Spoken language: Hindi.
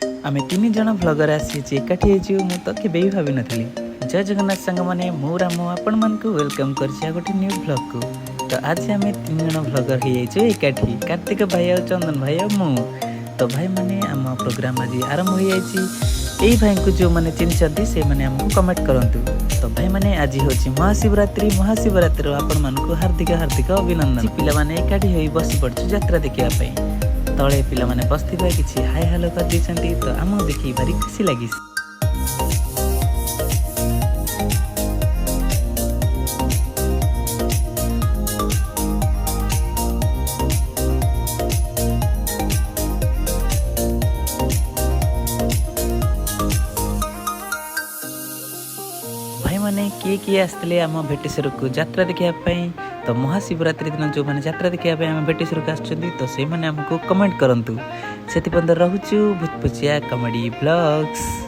आमे 3 जण ब्लॉगर आसी एकाठी हो मु तो केबे भी भाभी नथली। जय जगन्नाथ सांग माने मु राम आपण मन को वेलकम करछि गोटे न्यू ब्लॉग को। तो आज आमे 3 जण ब्लॉगर हे जाइछो एकाठी, कार्तिक भाई और चंदन भाई और मु। तो भाई माने आम प्रोग्राम आज आरंभ हो जाइछि। एई भाई को जो माने चिन्हछथि से माने हमको कमेंट करंतु। तो भाई माने आज होछि महाशिवरात्रि आपण मन को हार्दिक हार्दिक अभिनंदन। पिला माने एकाठी होई बसी पड़छु यात्रा देखिया पई। तले पिला माने बस्तिबा किछि हाय हेलो कर दिसंती। तो आम देखि भारी खुशी लागिस। भाई माने किए आसते आम भेटेश्वर को यात्रा देखा। तो महाशिवरात्रि दिन जो मैंने यात्रा देखा आम भेटेश्वर को आसुँच तो से मैंने आमको कमेंट करूँ से रोचु भूतपुचिया कॉमेडी ब्लॉग्स।